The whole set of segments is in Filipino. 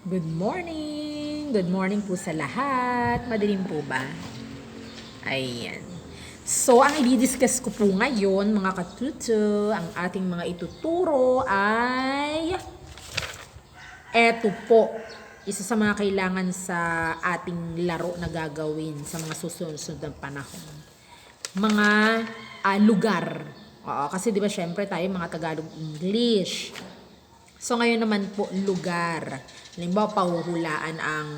Good morning! Good morning po sa lahat. Madilim po ba? Ayan. So, ang i-discuss ko po ngayon, mga katuto, ang ating mga ituturo ay eto po. Isa sa mga kailangan sa ating laro na gagawin sa mga susunod na panahon. Mga lugar. Oo, kasi di ba syempre tayo mga Tagalog English. So ngayon naman po lugar. Halimbawa, pahuhulaan ang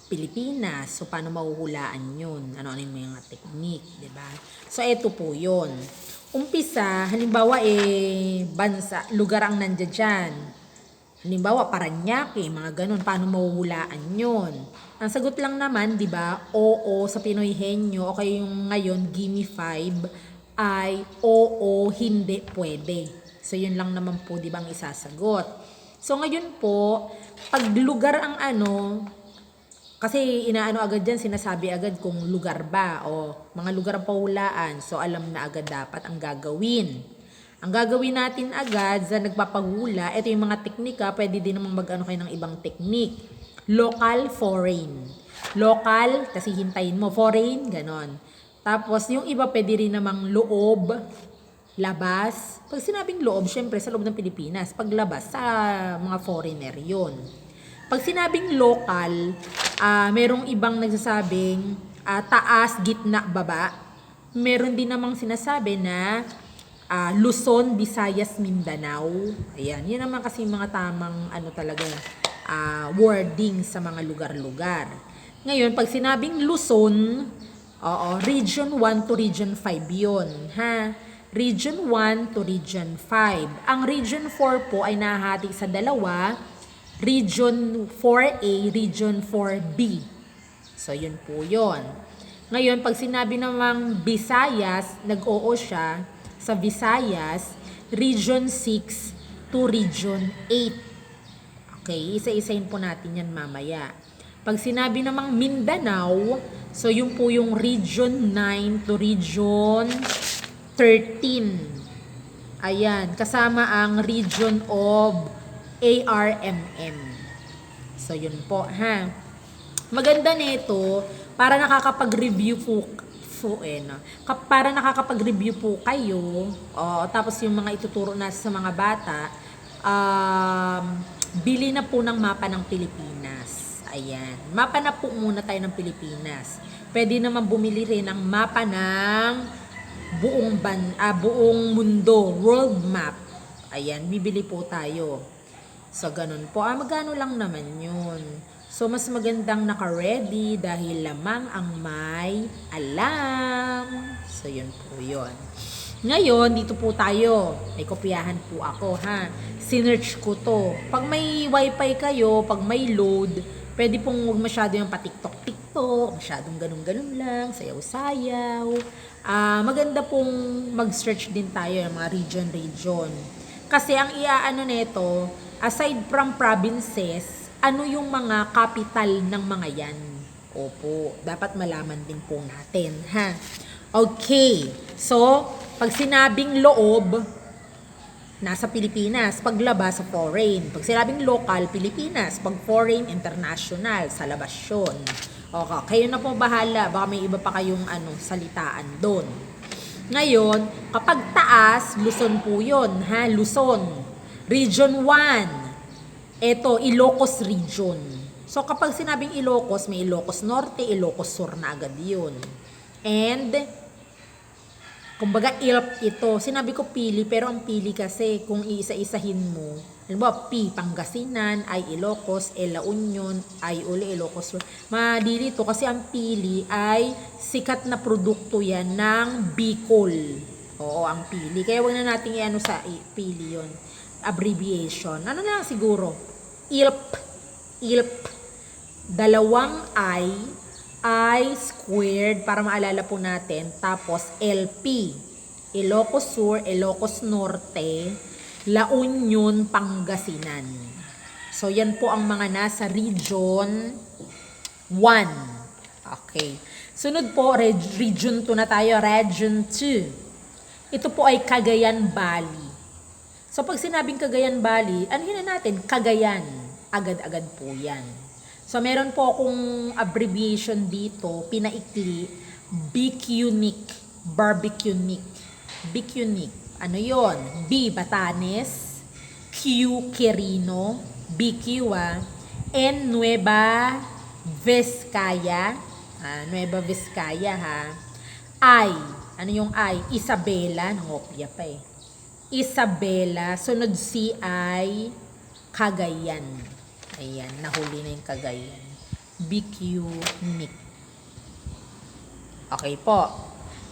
Pilipinas. So paano mahuhulaan yun? Ano yung mga technique, di ba? So eto po yun. Umpisa, halimbawa bansa, lugar ang nandiyan dyan. Halimbawa, Paranaque, mga ganun. Paano mahuhulaan yun? Ang sagot lang naman, di ba? Oo sa Pinoy Henyo. O kaya yung ngayon, Gimme 5 ay oo, hindi, pwede. So, yun lang naman po, di ba, ang isasagot. So, ngayon po, pag lugar ang kasi inaano agad dyan, sinasabi agad kung lugar ba o mga lugar ang pahulaan. So, alam na agad dapat ang gagawin. Ang gagawin natin agad sa nagpapahula, ito yung mga teknika, pwede din namang mag-ano kayo ng ibang teknik. Local, foreign. Local, kasi hintayin mo, foreign, ganon. Tapos, yung iba pwede rin namang loob, labas. Pag sinabing loob, syempre sa loob ng Pilipinas. Pag labas, sa mga foreigner yon. Pag sinabing local, merong ibang nagsasabing taas, gitna, baba. Meron din namang sinasabi na Luzon, Visayas, Mindanao. Ayan, yun naman kasi mga tamang talaga wording sa mga lugar-lugar. Ngayon, pag sinabing Luzon, Region 1 to Region 5 yun. Ha? Region 1 to Region 5. Ang Region 4 po ay nahati sa dalawa, Region 4A, Region 4B. So, yun po yun. Ngayon, pag sinabi namang Visayas, nag-oo siya sa Visayas, Region 6 to Region 8. Okay, isa-isahin po natin yan mamaya. Pag sinabi namang Mindanao, so yun po yung Region 9 to Region 13. Ayan, kasama ang region of ARMM. So, yun po, ha. Maganda nito, para nakakapag-review po, para nakakapag-review po kayo, tapos yung mga ituturo na sa mga bata, bili na po ng mapa ng Pilipinas. Ayan, mapa na po muna tayo ng Pilipinas. Pwede naman bumili rin ng mapa ng buong mundo, world map. Ayan, bibili po tayo. So, ganun po. Magkano lang naman yun. So, mas magandang naka-ready dahil lamang ang may alam. So, yun po yun. Ngayon, dito po tayo. May kopyahan po ako, ha. Sinearch ko to. Pag may wifi kayo, pag may load, pwede pong huwag masyado yung patiktok-tiktok, masyadong ganun-ganun lang, sayaw-sayaw. Maganda pong mag-search din tayo ng mga region-region. Kasi ang iaano nito, aside from provinces, ano yung mga capital ng mga yan? Opo, dapat malaman din po natin, ha? Okay, so, pag sinabing loob, nasa Pilipinas. Pag labas, sa foreign. Pag sinabing local, Pilipinas. Pag foreign, international. Sa labas yun. Okay, kayo na po bahala. Baka may iba pa kayong salitaan doon. Ngayon, kapag taas, Luzon po yun. Ha? Luzon. Region 1. Ito, Ilocos Region. So, kapag sinabing Ilocos, may Ilocos Norte, Ilocos Sur na agad yun. And, kumbaga, ILP ito. Sinabi ko pili, pero ang pili kasi, kung iisa-isahin mo, halimbawa, P, Pangasinan, I, Ilocos, La Union, I, uli, Ilocos. Madili ito kasi ang pili ay sikat na produkto yan ng Bicol. Oo, ang pili. Kaya wag na natin i-ano sa pili yon, abbreviation. Ano na lang siguro? ILP. ILP. Dalawang I squared para maalala po natin. Tapos LP. Ilocos Sur, Ilocos Norte, La Union, Pangasinan. So, yan po ang mga nasa Region 1. Okay. Sunod po, Region 2 na tayo. Region 2. Ito po ay Cagayan Valley. So, pag sinabing Cagayan Valley, ano yun na natin? Cagayan. agad-agad po yan. So, meron po akong abbreviation dito, pinaikli, BQNIC, Barbecue-NIC. BQNIC. Ano yon? B, Batanes, Q, Quirino, BQ, N, Nueva Vizcaya, Nueva Vizcaya, ha. I, ano yung I? Isabela, nangopya pa eh. Isabela, sunod si I, Cagayan. Ayan, nahuli na yung Cagayan. BQ Nick. Okay po.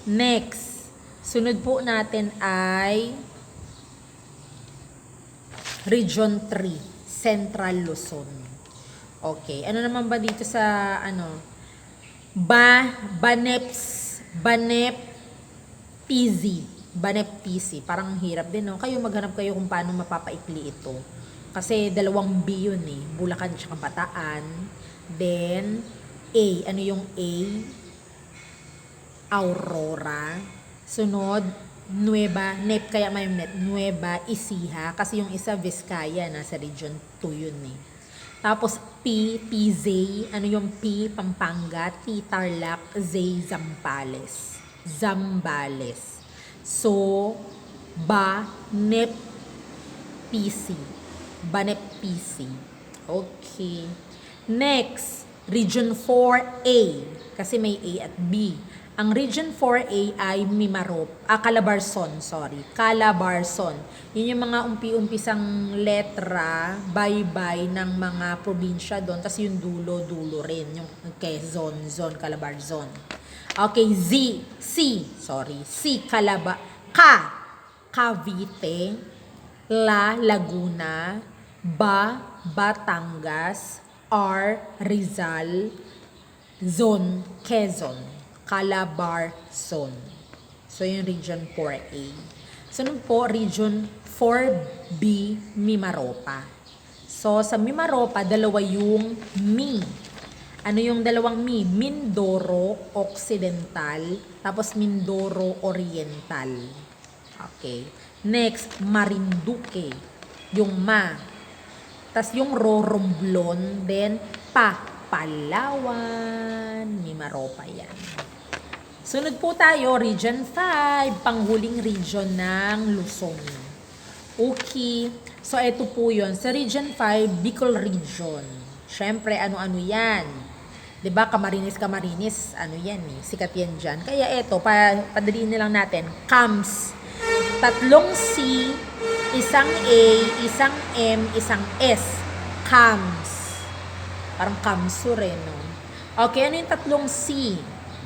Next, sunod po natin ay Region 3, Central Luzon. Okay, ano naman ba dito sa Banep TZ. Parang hirap din, no? Kayo maghanap kayo kung paano mapapaikli ito. Kasi dalawang B yun eh. Bulacan tsaka Bataan. Then, A. Ano yung A? Aurora. Sunod, Nep, kaya may net. Nueva Ecija. Kasi yung isa, Vizcaya. Nasa Region 2 yun eh. Tapos, PZ. Ano yung P? Pampanga. T. Tarlac. Z. Zambales. So, Banep PC. Okay. Next, Region 4A. Kasi may A at B. Ang Region 4A ay Calabarzon. Yun yung mga umpi-umpisang letra, bye-bye ng mga probinsya doon. Tapos yung dulo-dulo rin. Yung Quezon, Zone, Calabarzon. Okay, C, Cavite, Laguna, Batangas, R, Rizal, Zone, Quezon, Calabarzon. So, yung Region 4A. Sunod po, Region 4B, Mimaropa. So, sa Mimaropa, dalawa yung Mi. Ano yung dalawang Mi? Mindoro Occidental, tapos Mindoro Oriental. Okay. Next, Marinduque. Yung Ma. Tapos yung Romblon, then Palawan. Mimaropa yan. Sunod po tayo, Region 5, panghuling region ng Luzon. Okay. So, ito po yun. Sa Region 5, Bicol Region. Siyempre, ano-ano yan? 'Di ba? Camarines, ano yan eh. Sikat yan dyan. Kaya ito, padaliin na lang natin. CAMS. 3 C, isang A, isang M, isang S. CAMS. Parang CAMSU rin, no? Okay, ano yung 3 C?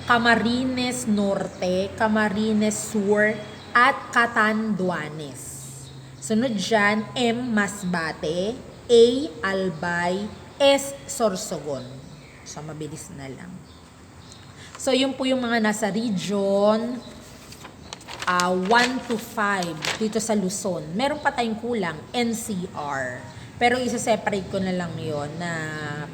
Camarines Norte, Camarines Sur, at Catanduanes. Sunod dyan, M, Masbate, A, Albay, S, Sorsogon. So, mabilis na lang. So, yun po yung mga nasa region 1 to 5 dito sa Luzon. Meron pa tayong kulang, NCR. Pero isa-separate ko na lang yon na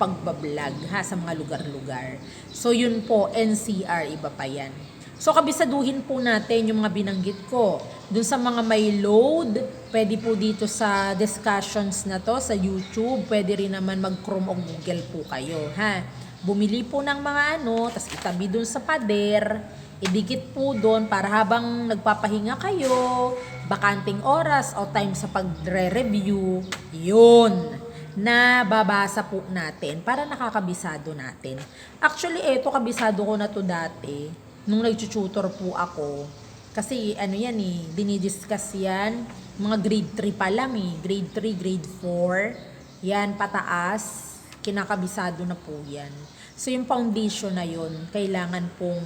pagbablog sa mga lugar-lugar. So, yun po, NCR, iba pa yan. So, kabisaduhin po natin yung mga binanggit ko. Dun sa mga may load, pwede po dito sa discussions na to sa YouTube. Pwede rin naman mag-Chrome o Google po kayo, ha? Bumili po ng mga tapos itabi dun sa pader, idikit po dun para habang nagpapahinga kayo, bakanting oras o time sa pagre-review, yun, nababasa po natin para nakakabisado natin. Actually, kabisado ko na to dati, nung nag-tutor po ako. Kasi yan dinidiscuss yan, mga grade 3 pa lang grade 3, grade 4, yan pataas, kinakabisado na po yan. So, yung foundation na yun, kailangan pong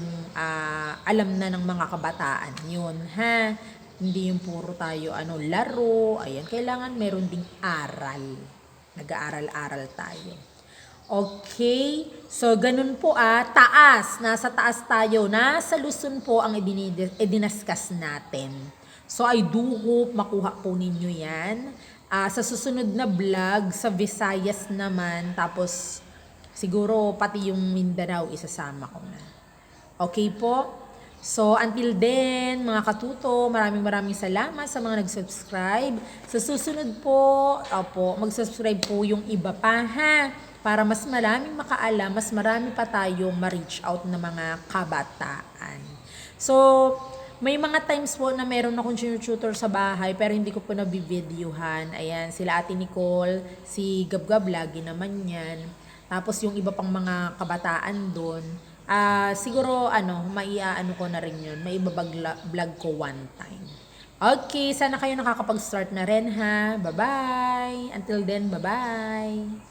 alam na ng mga kabataan yun, ha? Hindi yung puro tayo, laro, ayan, kailangan meron ding aral. Nag-aaral-aral tayo. Okay, so ganun po taas, nasa taas tayo, nasa Luzon po ang idinaskas natin. So, I do hope makuha po ninyo yan. Sa susunod na vlog, sa Visayas naman, tapos siguro pati yung Mindanao isasama ko na. Okay po? So, until then, mga katuto, maraming salamat sa mga nag-subscribe. Sa susunod po, mag-subscribe po yung iba pa ha. Para mas maraming makaalam, mas marami pa tayong ma-reach out na mga kabataan. So, may mga times po na meron akong tutor sa bahay pero hindi ko po nabivideohan. Ayan, sila Ate Nicole, si Gabgab, lagi naman yan. Tapos yung iba pang mga kabataan doon. Siguro maiaano ko na rin yun. May vlog ko one time. Okay, sana kayo nakakapag-start na rin ha. Bye-bye. Until then, bye-bye.